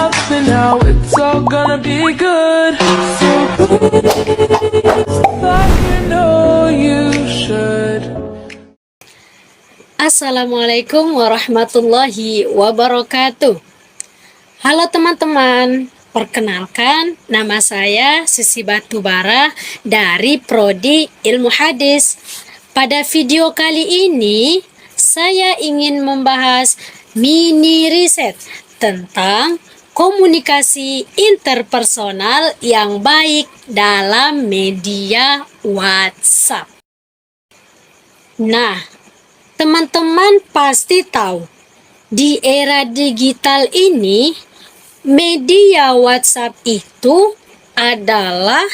nothing now, it's all gonna be good. So please, like you know you should. Assalamualaikum warahmatullahi wabarakatuh. Halo teman-teman, perkenalkan nama saya Sisi Batubara dari Prodi Ilmu Hadis. Pada video kali ini saya ingin membahas mini riset tentang komunikasi interpersonal yang baik dalam media WhatsApp. Nah, teman-teman pasti tahu, di era digital ini, media WhatsApp itu adalah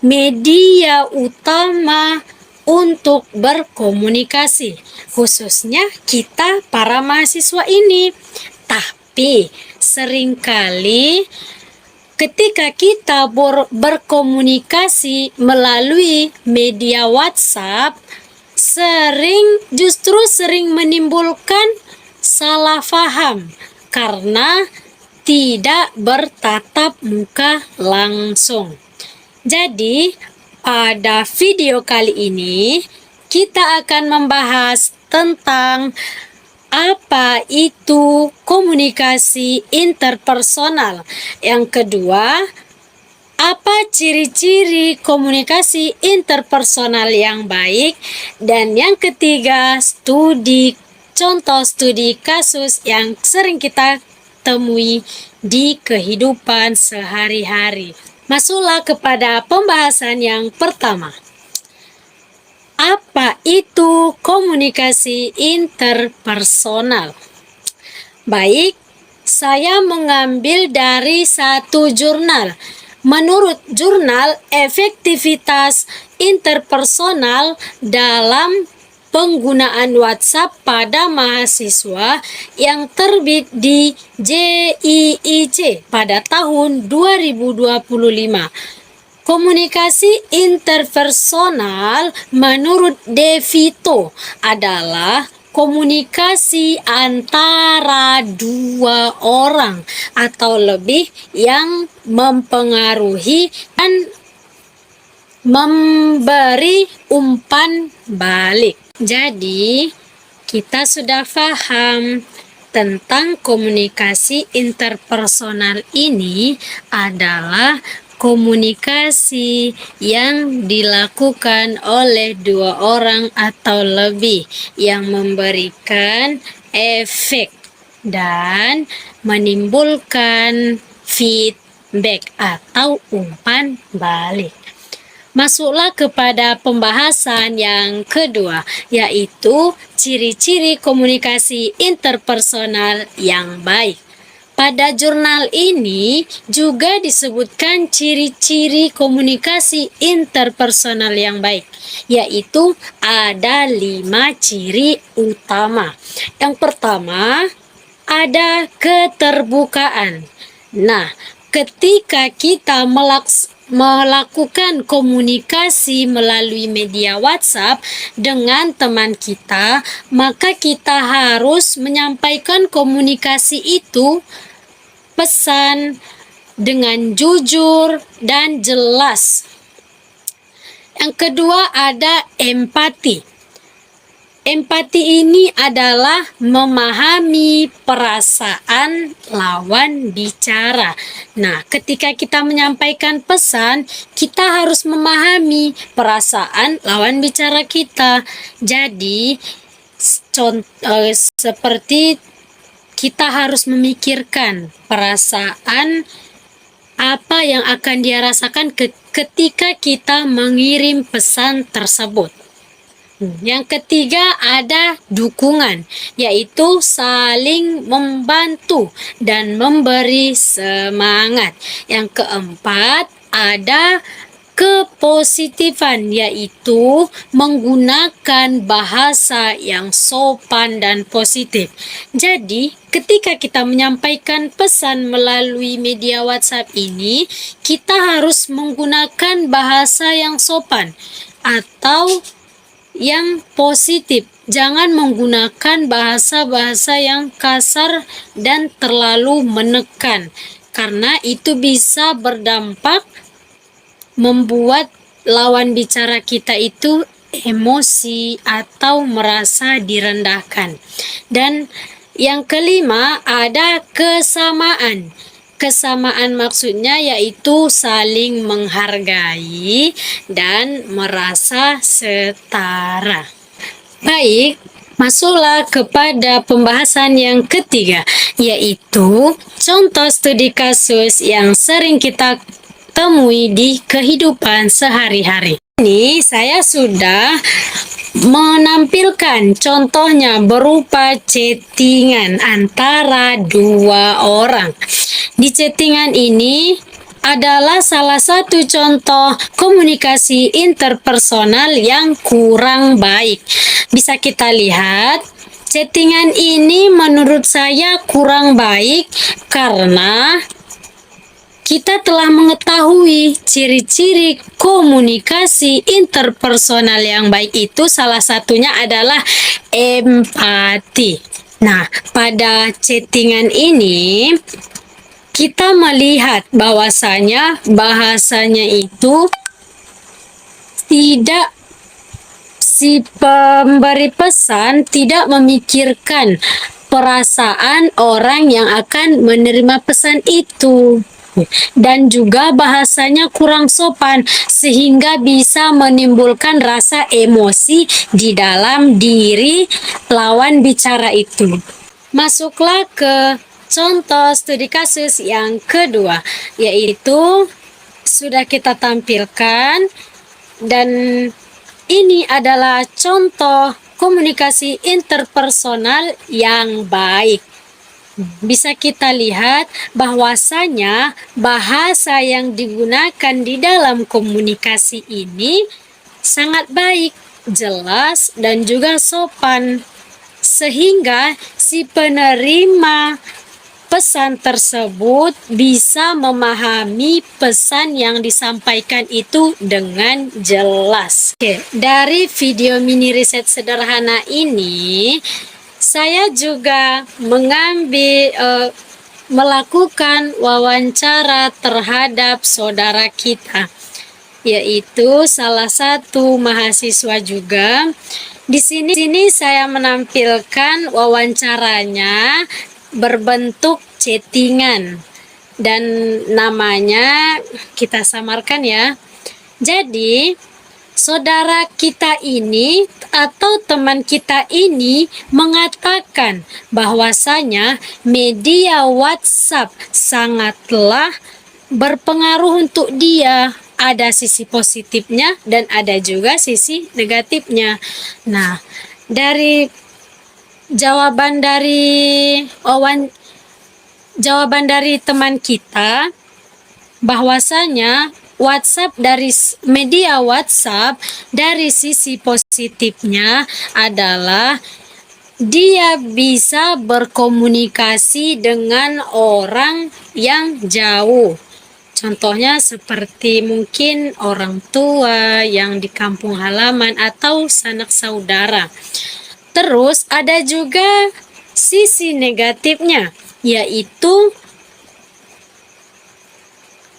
media utama untuk berkomunikasi, khususnya kita para mahasiswa ini. Tapi seringkali ketika kita berkomunikasi melalui media WhatsApp, justru sering menimbulkan salah paham karena tidak bertatap muka langsung. Jadi, pada video kali ini kita akan membahas tentang apa itu komunikasi interpersonal. Yang kedua, apa ciri-ciri komunikasi interpersonal yang baik, dan yang ketiga, contoh studi kasus yang sering kita temui di kehidupan sehari-hari. Masuklah kepada pembahasan yang pertama. Apa itu komunikasi interpersonal? Baik, saya mengambil dari satu jurnal. Menurut jurnal Efektivitas Interpersonal dalam Penggunaan WhatsApp pada Mahasiswa yang terbit di JIIC pada tahun 2025. Komunikasi interpersonal menurut De Vito adalah komunikasi antara dua orang atau lebih yang mempengaruhi dan memberi umpan balik. Jadi, kita sudah paham tentang komunikasi interpersonal ini adalah komunikasi yang dilakukan oleh dua orang atau lebih yang memberikan efek dan menimbulkan feedback atau umpan balik. Masuklah kepada pembahasan yang kedua, yaitu ciri-ciri komunikasi interpersonal yang baik. Pada jurnal ini juga disebutkan ciri-ciri komunikasi interpersonal yang baik, yaitu ada 5 ciri utama. Yang pertama, ada keterbukaan. Nah, ketika kita melakukan komunikasi melalui media WhatsApp dengan teman kita, maka kita harus menyampaikan komunikasi itu, pesan, dengan jujur dan jelas. Yang kedua, ada empati. Empati ini adalah memahami perasaan lawan bicara. Nah, ketika kita menyampaikan pesan, kita harus memahami perasaan lawan bicara kita. Jadi, seperti kita harus memikirkan perasaan apa yang akan dia rasakan ketika kita mengirim pesan tersebut. Yang ketiga, ada dukungan, yaitu saling membantu dan memberi semangat. Yang keempat, ada kepositifan, yaitu menggunakan bahasa yang sopan dan positif. Jadi, ketika kita menyampaikan pesan melalui media WhatsApp ini, kita harus menggunakan bahasa yang sopan atau yang positif. Jangan menggunakan bahasa-bahasa yang kasar dan terlalu menekan, karena itu bisa berdampak membuat lawan bicara kita itu emosi atau merasa direndahkan. Dan yang kelima, ada kesamaan. Kesamaan maksudnya yaitu saling menghargai dan merasa setara. Baik, masuklah kepada pembahasan yang ketiga, yaitu contoh studi kasus yang sering kita temui di kehidupan sehari-hari. Ini saya sudah menampilkan contohnya berupa chattingan antara dua orang. Di chattingan ini adalah salah satu contoh komunikasi interpersonal yang kurang baik. Bisa kita lihat, chattingan ini menurut saya kurang baik karena kita telah mengetahui ciri-ciri komunikasi interpersonal yang baik itu salah satunya adalah empati. Nah, pada chattingan ini kita melihat bahwasanya bahasanya itu tidak, si pemberi pesan tidak memikirkan perasaan orang yang akan menerima pesan itu. Dan juga bahasanya kurang sopan sehingga bisa menimbulkan rasa emosi di dalam diri lawan bicara itu. Masuklah ke contoh studi kasus yang kedua, yaitu sudah kita tampilkan, dan ini adalah contoh komunikasi interpersonal yang baik. Bisa kita lihat bahwasanya bahasa yang digunakan di dalam komunikasi ini sangat baik, jelas, dan juga sopan, sehingga si penerima pesan tersebut bisa memahami pesan yang disampaikan itu dengan jelas. Oke, dari video mini riset sederhana ini, saya juga melakukan wawancara terhadap saudara kita, yaitu salah satu mahasiswa juga. Di sini saya menampilkan wawancaranya berbentuk chattingan dan namanya kita samarkan ya. Jadi saudara kita ini atau teman kita ini mengatakan bahwasanya media WhatsApp sangatlah berpengaruh untuk dia. Ada sisi positifnya dan ada juga sisi negatifnya. Nah, dari jawaban dari teman kita bahwasanya media WhatsApp dari sisi positifnya adalah dia bisa berkomunikasi dengan orang yang jauh. Contohnya seperti mungkin orang tua yang di kampung halaman atau sanak saudara. Terus ada juga sisi negatifnya, yaitu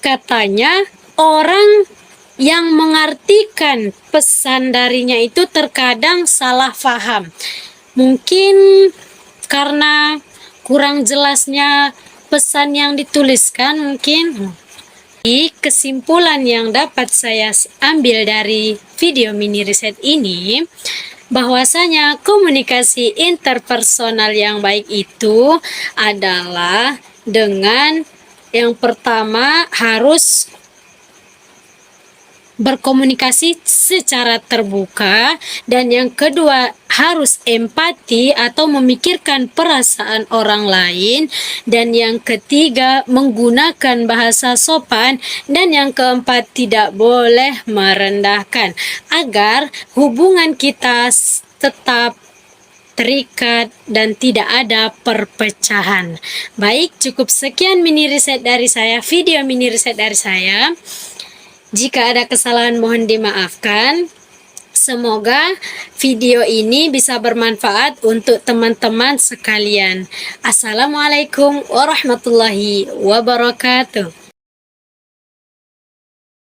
katanya orang yang mengartikan pesan darinya itu terkadang salah paham. Mungkin karena kurang jelasnya pesan yang dituliskan mungkin. Kesimpulan yang dapat saya ambil dari video mini riset ini, bahwasanya komunikasi interpersonal yang baik itu adalah dengan yang pertama harus berkomunikasi secara terbuka, dan yang kedua harus empati atau memikirkan perasaan orang lain, dan yang ketiga menggunakan bahasa sopan, dan yang keempat tidak boleh merendahkan agar hubungan kita tetap terikat dan tidak ada perpecahan. Baik, cukup sekian mini riset dari saya, video mini riset dari saya. Jika ada kesalahan mohon dimaafkan. Semoga video ini bisa bermanfaat untuk teman-teman sekalian. Assalamualaikum warahmatullahi wabarakatuh.